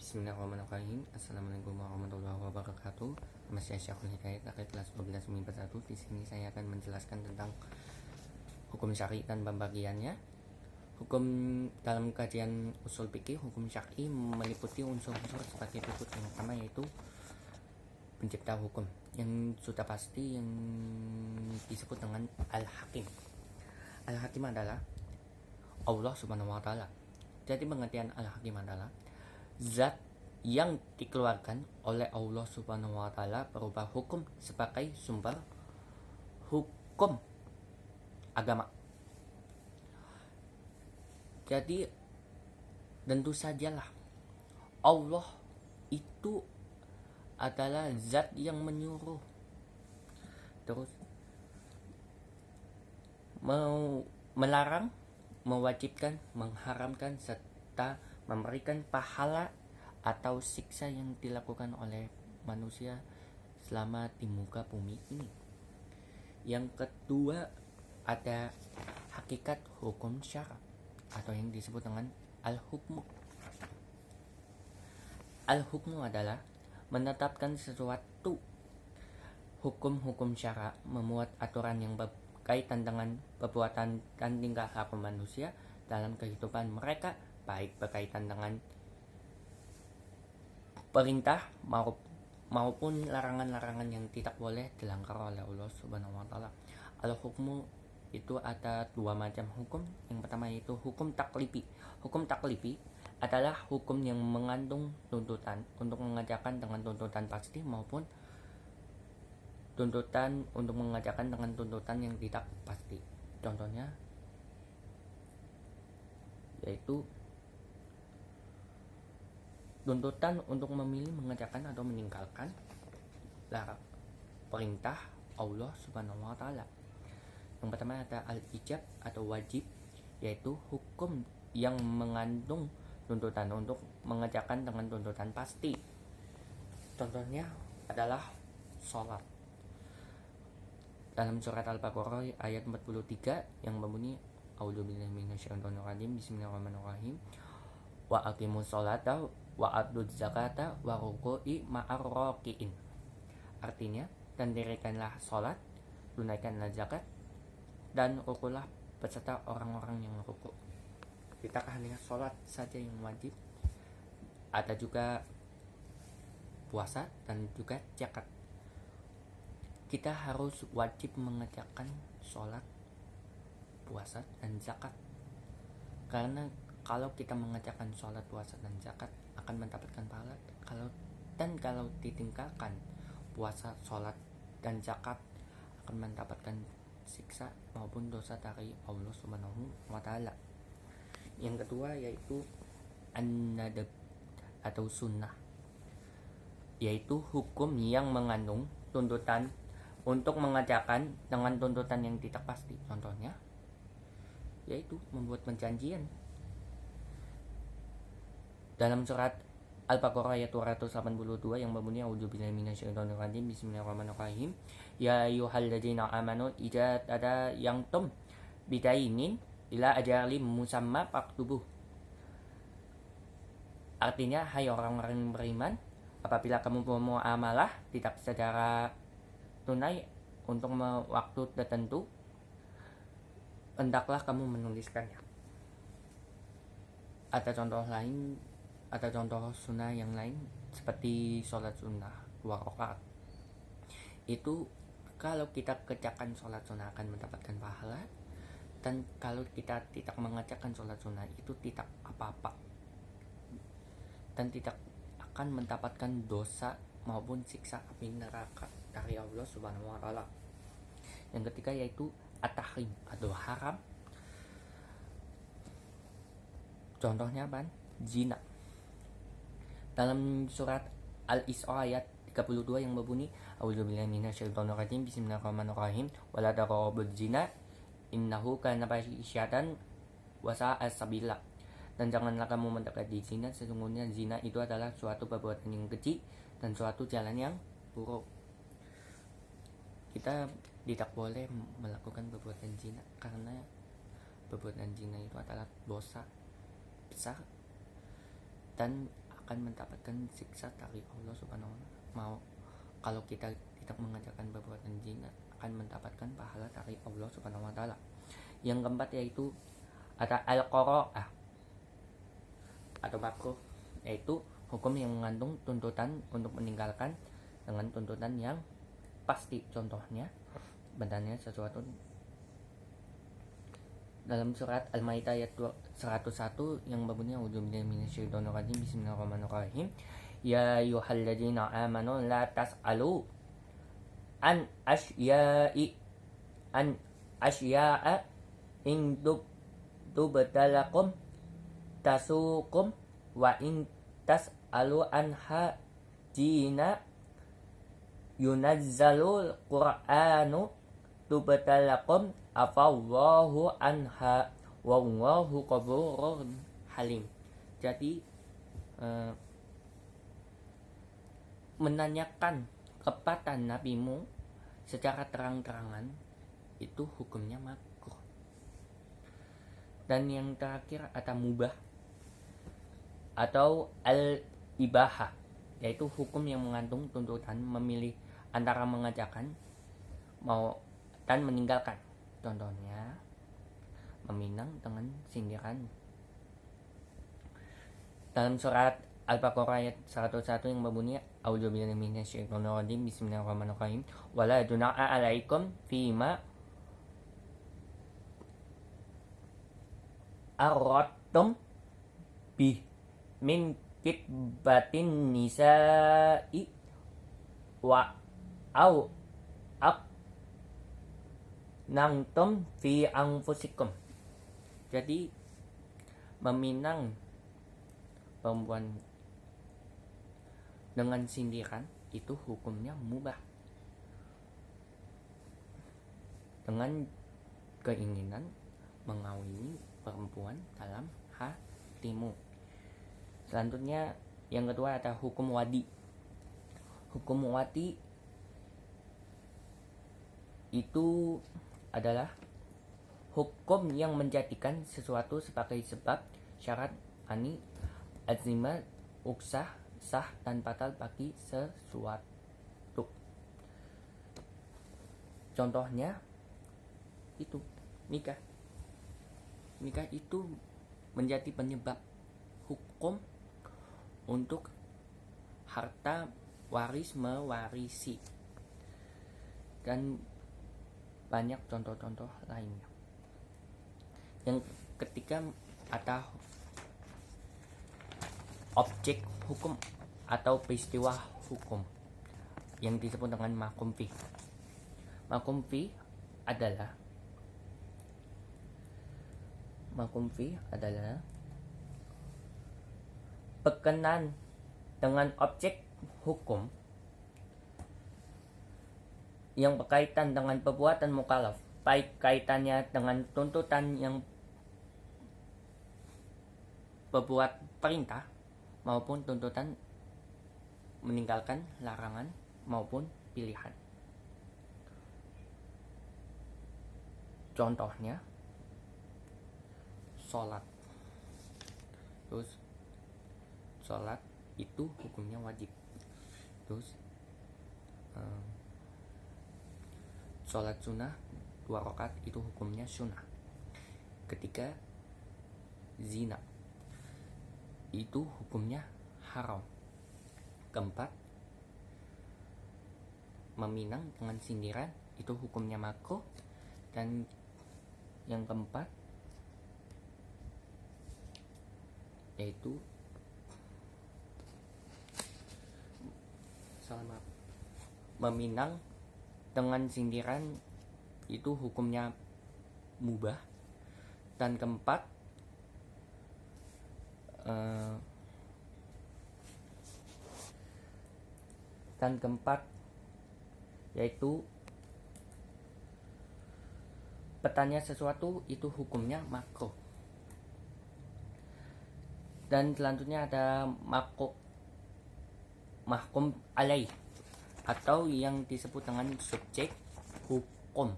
Bismillahirrahmanirrahim. Assalamualaikum warahmatullahi wabarakatuh. Nama saya Syahrul Hidayat, dari kelas 12 MIPA 1. Di sini saya akan menjelaskan tentang hukum syar'i dan pembagiannya. Hukum dalam kajian usul fikih, hukum syar'i meliputi unsur-unsur sebagai berikut. Yang pertama yaitu pencipta hukum, yang sudah pasti yang disebut dengan Al-Hakim. Al-Hakim adalah Allah Subhanahu wa Ta'ala. Jadi pengertian Al-Hakim adalah zat yang dikeluarkan oleh Allah Subhanahu wa Ta'ala berupa hukum sebagai sumber hukum agama. Jadi tentu sajalah Allah itu adalah zat yang menyuruh, terus melarang, mewajibkan, mengharamkan, serta memberikan pahala atau siksa yang dilakukan oleh manusia selama di muka bumi ini. Yang kedua ada hakikat hukum syara atau yang disebut dengan al-hukmu. Al-hukmu adalah menetapkan sesuatu. Hukum-hukum syara memuat aturan yang berkaitan dengan perbuatan dan tingkah laku manusia dalam kehidupan mereka, baik berkaitan dengan perintah maupun larangan-larangan yang tidak boleh dilanggar oleh Allah Subhanahu wa Ta'ala. Al-hukmu itu ada dua macam hukum. Yang pertama yaitu hukum taklifi. Hukum taklifi adalah hukum yang mengandung tuntutan untuk mengerjakan dengan tuntutan pasti maupun tuntutan untuk mengerjakan dengan tuntutan yang tidak pasti. Contohnya yaitu tuntutan untuk memilih, mengerjakan atau meninggalkan perintah Allah Subhanahu wa Ta'ala. Yang pertama ada al-ijab atau wajib, yaitu hukum yang mengandung tuntutan untuk mengerjakan dengan tuntutan pasti. Contohnya adalah sholat. Dalam surat Al-Baqarah ayat 43 yang berbunyi A'udzubillahi minasyaitonir rajim, bismillahirrahmanirrahim, wa aqimus sholata wa atuz zakata wa ruku'i ma'ar raki'in. Artinya, dan dirikanlah sholat, tunaikanlah zakat, dan rukulah beserta orang-orang yang ruku. Tidak hanya sholat saja yang wajib, ada juga puasa dan juga zakat. Kita harus wajib mengerjakan sholat, puasa, dan zakat. Karena kalau kita mengerjakan sholat, puasa, dan zakat akan mendapatkan pahala. Kalau ditinggalkan puasa, sholat, dan zakat akan mendapatkan siksa maupun dosa dari Allah Subhanahu wa Ta'ala. Yang kedua yaitu an-nadab atau sunnah, yaitu hukum yang mengandung tuntutan untuk mengerjakan dengan tuntutan yang tidak pasti. Contohnya yaitu membuat perjanjian. Dalam surat Al-Baqarah ayat 282 yang berbunyi A'udzubillahi minasyaitonir rajim, bismillahirrahmanirrahim, ya ayyuhalladzina amanu idza tadayantum bidainin ila ajalin musamma faktubuh. Artinya, hai orang-orang yang beriman, apabila kamu bermuamalah tidak secara tunai untuk waktu tertentu, hendaklah kamu menuliskannya. Ada contoh sunnah yang lain seperti sholat sunnah 2 rakaat. Itu kalau kita kerjakan sholat sunnah akan mendapatkan pahala, dan kalau kita tidak mengerjakan sholat sunnah itu tidak apa-apa dan tidak akan mendapatkan dosa maupun siksa api neraka dari Allah Subhanahu wa Ta'ala. Yang ketiga yaitu at-tahrim atau haram. Contohnya apa? Zina. Dalam surat Al-Isra ayat 32 yang berbunyi A'udzubillahi minasyaitonir rajim, bismillahirrahmanirrahim, wala taqrabuz zina innahu kana fahisyatan wa sa'a sabila. Dan janganlah kamu mendekati zina, sesungguhnya zina itu adalah suatu perbuatan yang keji dan suatu jalan yang buruk. Kita tidak boleh melakukan perbuatan zina karena perbuatan zina itu adalah dosa besar dan akan mendapatkan siksa dari Allah Subhanahu wa Ta'ala. Mau kalau kita tidak mengerjakan perbuatan zina akan mendapatkan pahala dari Allah Subhanahu wa Ta'ala. Yang keempat yaitu ada al-qara'ah atau makruh, yaitu hukum yang mengandung tuntutan untuk meninggalkan dengan tuntutan yang pasti. Contohnya benarnya sesuatu dalam surat Al-Maidah ayat 101 yang berbunyi a'udzubillahi minasyaitonirrajim bismillahirrahmanirrahim ya ayyuhalladzina amanu la tas'alu an asya'a in tubdalakum tasukum wa in tas'alu anha jina yunazzalul qur'anu tubdalakum afallahu anha wallahu ghafurun halim. Jadi menanyakan kepada nabimu secara terang-terangan itu hukumnya makruh. Dan yang terakhir ada mubah atau al-ibahah, yaitu hukum yang mengandung tuntutan memilih antara mengerjakan mau dan meninggalkan. Contohnya meminang dengan sindiran. Dalam surat Al-Baqarah ayat 101 yang berbunyi a'udzubillahi minasyaitonirrajim bismillahirrahmanirrahim wala junaha 'alaikum fima aradtum bi min kitbatin nisa'i wa au nangtum fi anfusikum. Jadi meminang perempuan dengan sindiran itu hukumnya mubah dengan keinginan mengawini perempuan dalam hatimu. Selanjutnya yang kedua ada hukum wadi. Hukum wadi itu adalah hukum yang menjadikan sesuatu sebagai sebab, syarat, ani, azimah, uksah, sah dan batal bagi sesuatu. Contohnya itu nikah. Nikah itu menjadi penyebab hukum untuk harta waris mewarisi dan banyak contoh-contoh lainnya. Yang ketiga ada objek hukum atau peristiwa hukum yang disebut dengan mahkum fih. Mahkum fih adalah berkenan dengan objek hukum yang berkaitan dengan perbuatan mukallaf, baik kaitannya dengan tuntutan yang berbuat perintah maupun tuntutan meninggalkan larangan maupun pilihan. Contohnya sholat. Terus sholat itu hukumnya wajib. Terus sholat sunnah 2 rakaat itu hukumnya sunnah. Ketiga, zina itu hukumnya haram. Keempat, meminang dengan sindiran itu hukumnya makruh. Dan yang keempat yaitu meminang dengan sindiran itu hukumnya mubah. Dan keempat yaitu bertanya sesuatu itu hukumnya makruh. Dan selanjutnya ada mahkum alaih atau yang disebut dengan subjek hukum.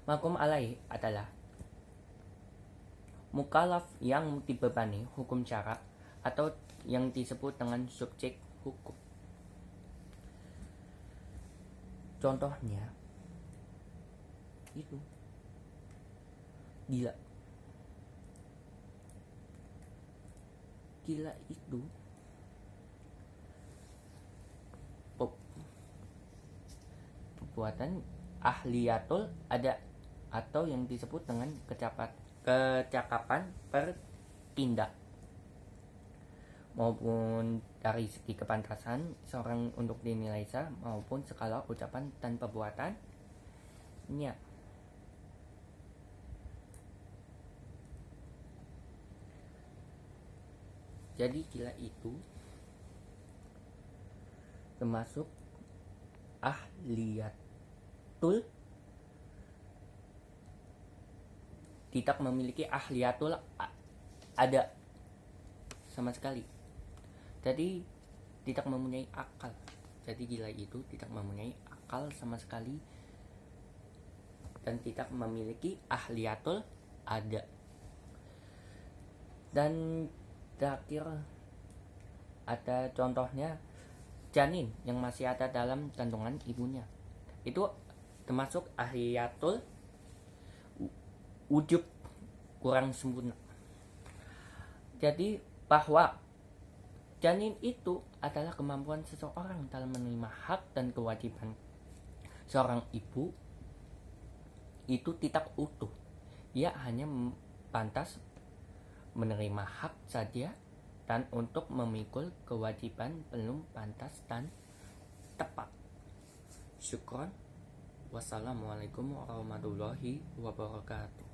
Mahkum alaih adalah mukallaf yang dibebani hukum syara atau yang disebut dengan subjek hukum. Contohnya itu gila. Gila itu perbuatan ahliyatul ada atau yang disebut dengan kecakapan bertindak, maupun dari segi kepantasan seorang untuk dinilai sah, maupun skala ucapan dan perbuatannya. Jadi gila itu termasuk ahliyatul, tidak memiliki ahliyatul ada sama sekali. Jadi tidak mempunyai akal. Jadi gila itu tidak mempunyai akal sama sekali dan tidak memiliki ahliyatul ada. Dan terakhir ada contohnya janin yang masih ada dalam kandungan ibunya. Itu termasuk ahliyatul wujub kurang sempurna. Jadi bahwa janin itu adalah kemampuan seseorang dalam menerima hak dan kewajiban seorang ibu itu tidak utuh. Ia hanya pantas menerima hak saja, dan untuk memikul kewajiban belum pantas dan tepat. Syukron. Wassalamualaikum warahmatullahi wabarakatuh.